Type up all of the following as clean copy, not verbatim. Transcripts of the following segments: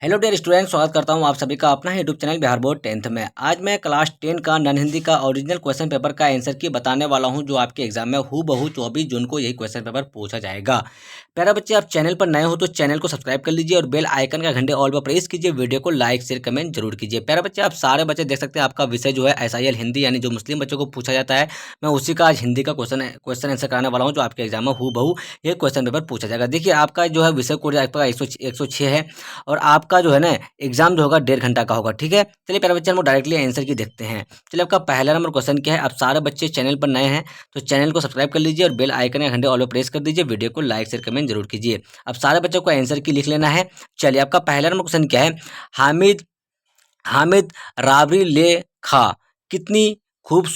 Hello dear student, स्वागत करता हूं आप सभी का अपना ही YouTube channel Bihar board 10th में। आज मैं क्लास 10 का नॉन हिंदी का ओरिजिनल क्वेश्चन पेपर का आंसर की बताने वाला हूं, जो आपके एग्जाम में हूबहू 24 जून को यही क्वेश्चन पेपर पूछा जाएगा। प्यारे बच्चे, आप चैनल पर नए हो तो चैनल को सब्सक्राइब कर लीजिए और बेल आइकन का घंटे ऑल पर प्रेस कीजिए। वीडियो को लाइक शेयर कमेंट जरूर कीजिए। प्यारे बच्चे, आप सारे बच्चे देख सकते हैं आपका विषय जो है SIL हिंदी, यानी जो मुस्लिम बच्चों को पूछा जाता है, मैं उसी का आज हिंदी का क्वेश्चन आंसर कराने वाला हूँ, जो आपके एग्जाम में हूबहू ये क्वेश्चन पेपर पूछा जाएगा। देखिए, आपका जो है विषय कोड आपका 106 है और आपका जो है ना एग्जाम जो होगा 1.5 घंटा का होगा। ठीक है, चलिए प्यारे बच्चे, हम डायरेक्टली आंसर की देखते हैं। चलिए, आपका पहला नंबर क्वेश्चन क्या है। आप सारे बच्चे चैनल पर नए हैं तो चैनल को सब्सक्राइब कर लीजिए और बेल आइकन का घंटे ऑल पर प्रेस कर दीजिए। वीडियो को लाइक शेयर कमेंट जरूर कीजिए। अब सारे बच्चों को आंसर की लिख लेना है। चलिए, आपका पहला नंबर क्वेश्चन क्या है। हामिद हामिद राबरी ले खा कितनी खूब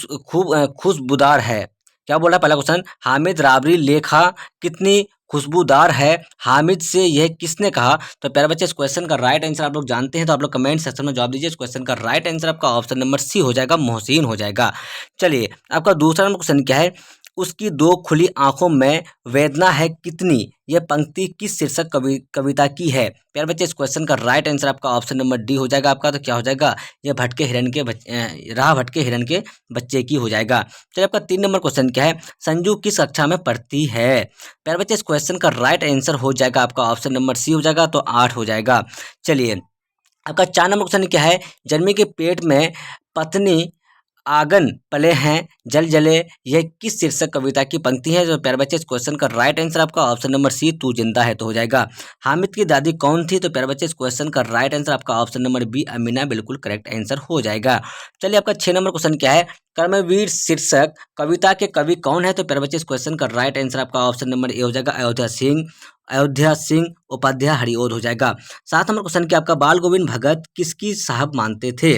खुशबूदार है। क्या बोला पहला क्वेश्चन, हामिद राबरी ले खा कितनी खुशबूदार है, हामिद से यह किसने कहा। तो प्यारे बच्चे, इस क्वेश्चन का राइट आंसर आप लोग जानते हैं, तो आप लोग कमेंट सेक्शन में जवाब दीजिए। इस क्वेश्चन का राइट आंसर आपका ऑप्शन नंबर सी हो जाएगा, मोहसिन हो जाएगा। चलिए, आपका दूसरा नंबर क्वेश्चन क्या है। उसकी दो खुली आंखों में वेदना है कितनी, यह पंक्ति किस शीर्षक कविता की है। प्यारे बच्चे, इस क्वेश्चन का राइट आंसर आपका ऑप्शन नंबर डी हो जाएगा आपका। तो क्या हो जाएगा, यह राह भटके हिरन के बच्चे की हो जाएगा। चलिए, आपका 3 नंबर क्वेश्चन क्या है। संजू किस कक्षा में पढ़ती है। प्यारे बच्चे, इस क्वेश्चन का राइट आंसर हो जाएगा आपका ऑप्शन नंबर सी हो जाएगा, तो 8 हो जाएगा। चलिए, आपका 4 नंबर क्वेश्चन क्या है। जन्मी के पेट में पत्नी आंगन पले हैं जल जले, यह किस शीर्षक कविता की पंक्ति है। जो प्यारे बच्चे, इस क्वेश्चन का राइट आंसर आपका ऑप्शन नंबर सी तू जिंदा है तो हो जाएगा। हामिद की दादी कौन थी। तो प्यारे बच्चे, इस क्वेश्चन का राइट आंसर आपका ऑप्शन नंबर बी अमीना बिल्कुल करेक्ट आंसर हो जाएगा। चलिए, आपका 6 नंबर क्वेश्चन क्या है। कर्मवीर शीर्षक कविता के कवि कौन है। तो प्यारे बच्चे, इस क्वेश्चन का राइट आंसर आपका ऑप्शन नंबर ए हो जाएगा, अयोध्या सिंह उपाध्याय हरिओद हो जाएगा। 7 नंबर क्वेश्चन क्या आपका। बाल गोविंद भगत किसकी साहब मानते थे।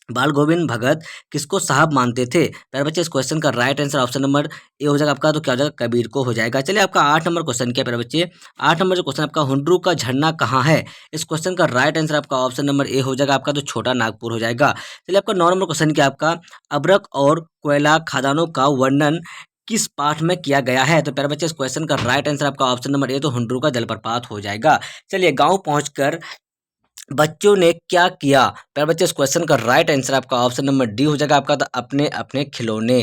बाल गोविंद भगत किसको साहब मानते थे। प्यारे बच्चे, इस क्वेश्चन का right answer option number A हो जाएगा आपका, तो क्या हो जाएगा, कबीर को हो जाएगा। चलिए, आपका 8 नंबर क्वेश्चन क्या प्यारे बच्चे। 8 नंबर जो क्वेश्चन आपका, हुंड्रू का झरना कहाँ है। इस क्वेश्चन का राइट आंसर आपका ऑप्शन नंबर ए हो जाएगा आपका, तो छोटा नागपुर हो जाएगा। चलिए, आपका 9 नंबर क्वेश्चन क्या आपका। अब्रक और कोयला खदानों का वर्णन किस पाठ में किया गया है। तो प्यारे बच्चे, इस क्वेश्चन का राइट आंसर आपका ऑप्शन नंबर ए, तो हुंड्रू का जलप्रपात हो जाएगा। चलिए, गाँव पहुंचकर बच्चों ने क्या किया। प्यारे बच्चे, इस क्वेश्चन का राइट आंसर आपका ऑप्शन नंबर डी हो जाएगा आपका, तो अपने अपने खिलौने।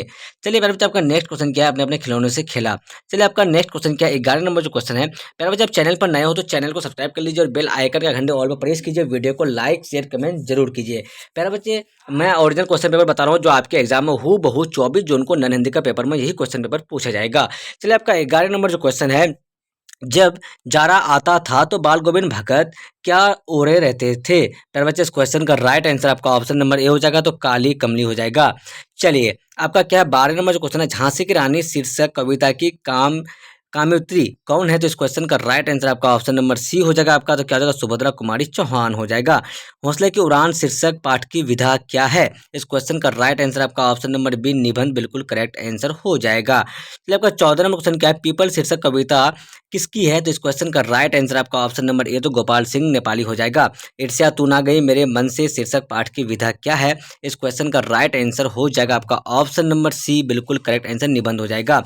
चलिए प्यारे बच्चे, आपका नेक्स्ट क्वेश्चन क्या है। अपने अपने खिलौने से खेला। चलिए, आपका नेक्स्ट क्वेश्चन क्या है। 11 नंबर जो क्वेश्चन है। प्यारे बच्चे, आप चैनल पर नए हो तो चैनल को सब्सक्राइब कर लीजिए और बेल आइकन का घंटे ऑल पर प्रेस कीजिए। वीडियो को लाइक शेयर कमेंट जरूर कीजिए। प्यारे बच्चे, मैं ओरिजिनल क्वेश्चन पेपर बता रहा हूँ, जो आपके एग्जाम में हूबहू 24 जून को नॉन हिंदी का पेपर में यही क्वेश्चन पेपर पूछा जाएगा। चलिए, आपका 11 नंबर जो क्वेश्चन है। जब जाड़ा आता था तो बाल गोविंद भगत क्या ओढ़े रहते थे। प्यारे बच्चे, इस क्वेश्चन का राइट आंसर आपका ऑप्शन नंबर ए हो जाएगा, तो काली कमली हो जाएगा। चलिए, आपका क्या है। 12 नंबर जो क्वेश्चन है। झांसी की रानी शीर्षक कविता की काम्यत्री कौन है। तो इस क्वेश्चन का राइट आंसर आपका ऑप्शन नंबर सी हो जाएगा आपका, तो क्या हो जाएगा, सुभद्रा कुमारी चौहान हो जाएगा। हौसले की उड़ान शीर्षक पाठ की विधा क्या है। इस क्वेश्चन का राइट आंसर आपका ऑप्शन नंबर बी निबंध बिल्कुल करेक्ट आंसर हो जाएगा। चलिए, आपका 14 नंबर क्वेश्चन क्या है। पीपल शीर्षक कविता किसकी है। तो इस क्वेश्चन का राइट आंसर आपका ऑप्शन नंबर ए, तो गोपाल सिंह नेपाली हो जाएगा। ईर्ष्या तू ना गई मेरे मन से शीर्षक पाठ की विधा क्या है। इस क्वेश्चन का राइट आंसर हो जाएगा आपका ऑप्शन नंबर सी बिल्कुल करेक्ट आंसर निबंध हो जाएगा।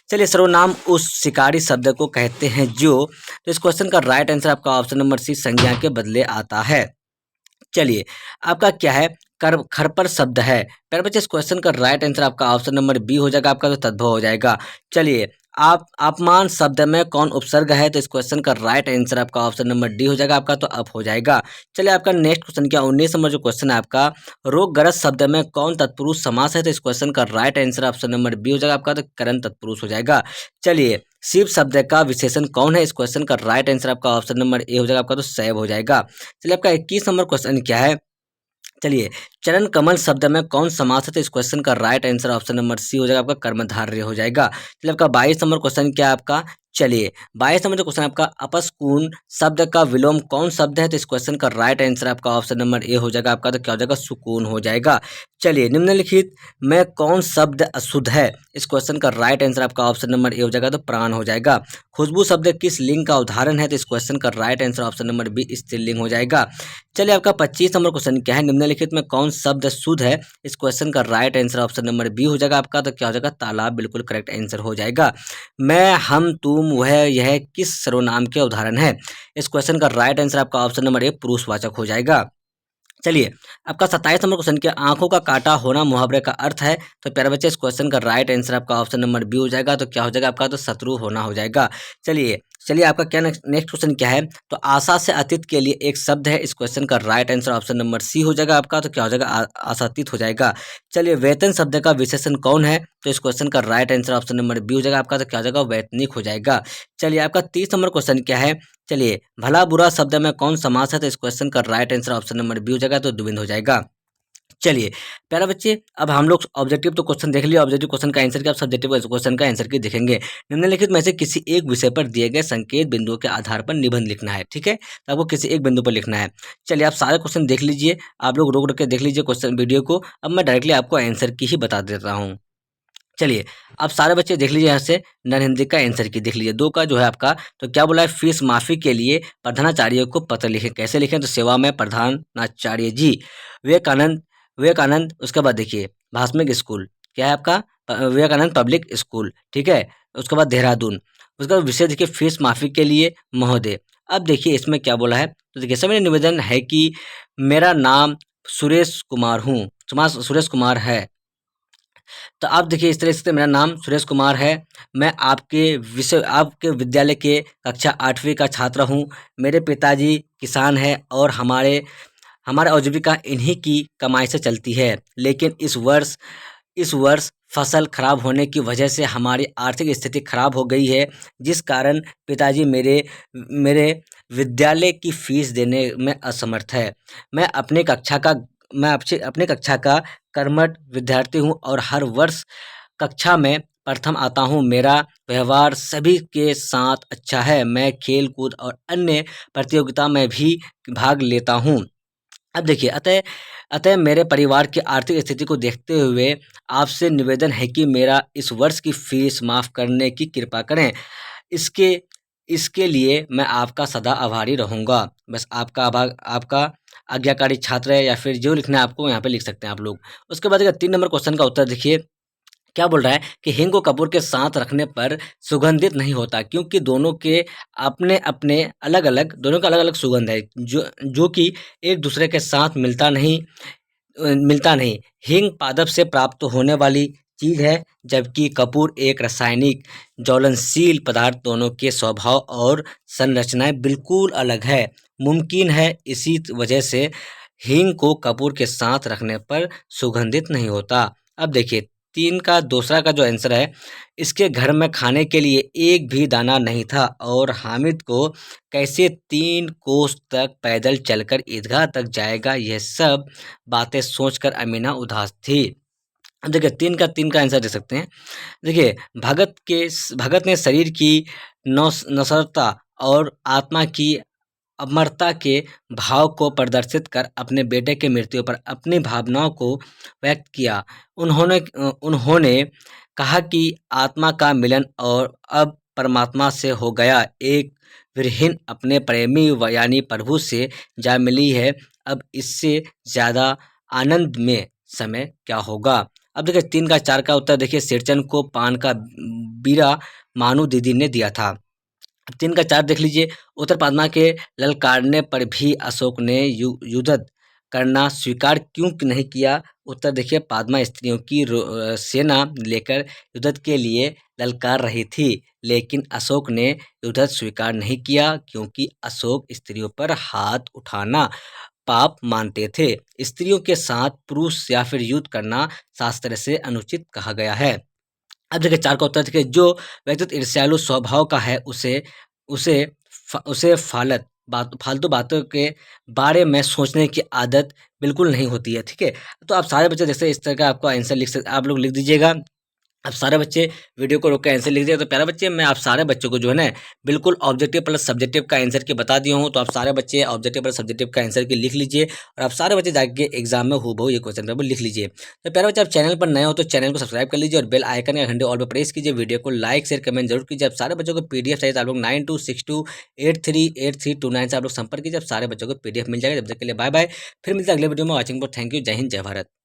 चलिए, सर्वनाम उस शिकारी शब्द को कहते हैं जो। तो इस क्वेश्चन का राइट आंसर आपका ऑप्शन नंबर सी संज्ञा के बदले आता है। चलिए, आपका क्या है। खरपर शब्द है। प्यारे बच्चे, इस क्वेश्चन का राइट आंसर आपका ऑप्शन नंबर बी हो जाएगा आपका, तो तद्भव हो जाएगा। चलिए, आप अपमान शब्द में कौन उपसर्ग है। तो इस क्वेश्चन का राइट आंसर आपका ऑप्शन नंबर डी हो जाएगा आपका, तो अप हो जाएगा। चलिए, आपका नेक्स्ट क्वेश्चन क्या 19 नंबर जो क्वेश्चन है आपका। रोगग्रस्त शब्द में कौन तत्पुरुष समास है। तो इस क्वेश्चन का right answer option number B हो जाएगा आपका, तो करण तत्पुरुष हो जाएगा। चलिए, शिव शब्द का विशेषण कौन है। इस क्वेश्चन का राइट आंसर आपका ऑप्शन नंबर ए हो जाएगा आपका, तो शैव हो जाएगा। चलिए, आपका 21 नंबर क्वेश्चन क्या है। चलिए, चरण कमल शब्द में कौन समास है। तो इस क्वेश्चन का right answer option number C हो जाएगा आपका, कर्मधारय हो जाएगा। चलिए, आपका 22 नंबर क्वेश्चन क्या है आपका। चलिए, 22 नंबर जो क्वेश्चन आपका अपस्कून शब्द का विलोम कौन शब्द है। तो इस क्वेश्चन का राइट आंसर आपका ऑप्शन नंबर ए हो जाएगा आपका, तो क्या हो जाएगा, सुकून हो जाएगा। चलिए, निम्नलिखित में कौन शब्द अशुद्ध है। इस क्वेश्चन का राइट आंसर आपका ऑप्शन नंबर ए हो जाएगा, तो प्राण हो जाएगा। खुशबू शब्द किस लिंग का उदाहरण है। तो इस क्वेश्चन का right answer option number B स्त्रीलिंग हो जाएगा। चलिए, आपका 25 नंबर क्वेश्चन क्या है। निम्नलिखित में कौन शब्द शुद्ध है। इस क्वेश्चन का right answer option number B हो जाएगा आपका, तो क्या हो जाएगा, तालाब बिल्कुल करेक्ट आंसर हो जाएगा। मैं हम तू तुम, वह, यह किस सर्वनाम के उदाहरण है? इस क्वेश्चन का राइट आंसर आपका ऑप्शन नंबर ए पुरुषवाचक हो जाएगा। चलिए, आपका 27 नंबर क्वेश्चन क्या आंखों का काटा होना मुहावरे का अर्थ है? तो प्यारे बच्चे, इस क्वेश्चन का राइट आंसर आपका ऑप्शन नंबर बी हो जाएगा। तो क्या हो जाएगा आपका? तो शत्रु होना हो जाएगा। चलिए चलिए, आपका क्या नेक्स्ट क्वेश्चन क्या है? तो आशा से अतीत के लिए एक शब्द है। इस क्वेश्चन का right answer option number C हो जाएगा आपका। तो क्या हो जाएगा? आशातीत हो जाएगा। चलिए, वेतन शब्द का विशेषण कौन है? तो इस क्वेश्चन का right answer option number B हो जाएगा आपका। तो क्या हो जाएगा? वैतनिक हो जाएगा। चलिए, आपका 30 नंबर क्वेश्चन क्या है? चलिए, भला बुरा शब्द में कौन समास है? तो इस क्वेश्चन का right answer option number B हो जाएगा। तो द्विविध हो जाएगा। चलिए प्यारा बच्चे, अब हम लोग ऑब्जेक्टिव तो क्वेश्चन देख लिया, ऑब्जेक्टिव क्वेश्चन का आंसर क्या, अब सब्जेक्टिव क्वेश्चन का आंसर की देखेंगे। निम्नलिखित में से किसी एक विषय पर दिए गए संकेत बिंदुओं के आधार पर निबंध लिखना है। ठीक है, तो आपको किसी एक बिंदु पर लिखना है। चलिए, आप सारे क्वेश्चन देख लीजिए, आप लोग रोक के देख लीजिए क्वेश्चन वीडियो को। अब मैं डायरेक्टली आपको आंसर की ही बता देता हूँ। चलिए, आप सारे बच्चे देख लीजिए, यहाँ से नन हिंदी का आंसर की देख लीजिए। 2 का जो है आपका, तो क्या बोला है? फीस माफी के लिए प्रधानाचार्य को पत्र लिखें। कैसे लिखें? तो सेवा में प्रधानाचार्य जी, विवेकानंद विवेकानंद। उसके बाद देखिए, भास्मिक स्कूल क्या है आपका? Vivekananda public school. ठीक है, उसके बाद देहरादून। उसका विषय देखिए, फीस माफी के लिए महोदय। अब देखिए इसमें क्या बोला है, तो देखिए समय निवेदन है कि मेरा नाम सुरेश कुमार हूँ, सुरेश कुमार है। तो आप देखिए इस तरह से, मेरा नाम सुरेश कुमार है, मैं आपके विद्यालय के कक्षा 8वीं का छात्र हूँ। मेरे पिताजी किसान हैं और हमारा आजीविका इन्हीं की कमाई से चलती है। लेकिन इस वर्ष फसल खराब होने की वजह से हमारी आर्थिक स्थिति खराब हो गई है, जिस कारण पिताजी मेरे विद्यालय की फीस देने में असमर्थ है। मैं अपनी कक्षा का कर्मठ विद्यार्थी हूँ और हर वर्ष कक्षा में प्रथम आता हूँ। मेरा व्यवहार सभी के साथ अच्छा है। मैं खेल कूद और अन्य प्रतियोगिता में भी भाग लेता हूँ। अब देखिए, अतः मेरे परिवार की आर्थिक स्थिति को देखते हुए आपसे निवेदन है कि मेरा इस वर्ष की फीस माफ़ करने की कृपा करें। इसके इसके लिए मैं आपका सदा आभारी रहूँगा। बस आपका आज्ञाकारी छात्र है, या फिर जो लिखना है आपको यहाँ पे लिख सकते हैं आप लोग। उसके बाद 3 नंबर क्वेश्चन का उत्तर देखिए, क्या बोल रहा है कि हींग को कपूर के साथ रखने पर सुगंधित नहीं होता, क्योंकि दोनों के अपने दोनों का अलग अलग सुगंध है, जो कि एक दूसरे के साथ मिलता नहीं। हींग पादप से प्राप्त होने वाली चीज है, जबकि कपूर एक रासायनिक ज्वलनशील पदार्थ। दोनों के स्वभाव और संरचनाएं बिल्कुल अलग है। मुमकिन है इसी वजह से हींग को कपूर के साथ रखने पर सुगंधित नहीं होता। अब देखिए 3 का दूसरा का जो आंसर है, इसके घर में खाने के लिए एक भी दाना नहीं था और हामिद को कैसे 3 कोस तक पैदल चलकर ईदगाह तक जाएगा, यह सब बातें सोचकर अमीना उदास थी। अब देखिए 3 का आंसर दे सकते हैं। देखिए, भगत ने शरीर की नश्वरता और आत्मा की अमरता के भाव को प्रदर्शित कर अपने बेटे की मृत्यु पर अपनी भावनाओं को व्यक्त किया। उन्होंने कहा कि आत्मा का मिलन और अब परमात्मा से हो गया, एक विरहीन अपने प्रेमी यानी प्रभु से जा मिली है। अब इससे ज़्यादा आनंद में समय क्या होगा? अब देखिए 3 का 4 का उत्तर देखिए, शेरचंद को पान का बीड़ा मानू दीदी ने दिया था। 3 का 4 देख लीजिए, उत्तर पद्मा के ललकारने पर भी अशोक ने युद्ध करना स्वीकार क्यों नहीं किया? उत्तर देखिए, पद्मा स्त्रियों की सेना लेकर युद्ध के लिए ललकार रही थी, लेकिन अशोक ने युद्ध स्वीकार नहीं किया, क्योंकि अशोक स्त्रियों पर हाथ उठाना पाप मानते थे। स्त्रियों के साथ पुरुष या फिर युद्ध करना शास्त्र से अनुचित कहा गया है। अब देखिए 4 का उत्तर देखिए, जो व्यक्ति ईर्ष्यालु स्वभाव का है उसे फालतू बातों के बारे में सोचने की आदत बिल्कुल नहीं होती है। ठीक है, तो आप सारे बच्चे जैसे इस तरह का आपको आंसर आप लोग लिख दीजिएगा। आप सारे बच्चे वीडियो को रोक के आंसर लिख दिए। तो प्यारे बच्चे, मैं आप सारे बच्चों को जो है ना बिल्कुल ऑब्जेक्टिव प्लस सब्जेक्टिव का आंसर की बता दिया हूँ। तो आप सारे बच्चे ऑब्जेक्टिव प्लस सब्जेक्टिव का आंसर की लिख लीजिए, और आप सारे बच्चे जाके एग्जाम में हूबहू ये क्वेश्चन पेपर लिख लीजिए। तो प्यारे बच्चे, आप चैनल पर नए हो तो चैनल को सब्सक्राइब कर लीजिए और बेल आइकन या घंटे ऑल पर प्रेस कीजिए। वीडियो को लाइक शेयर कमेंट जरूर कीजिए। आप सारे बच्चों को PDF चाहिए तो आप लोग 9262838329 से आप लोग संपर्क कीजिए। आप सारे बच्चों को PDF मिल जाएगा। जब तक के लिए बाय बाय, फिर मिलते हैं अगले वीडियो में। वॉचिंग पर थैंक यू। जय हिंद, जय भारत।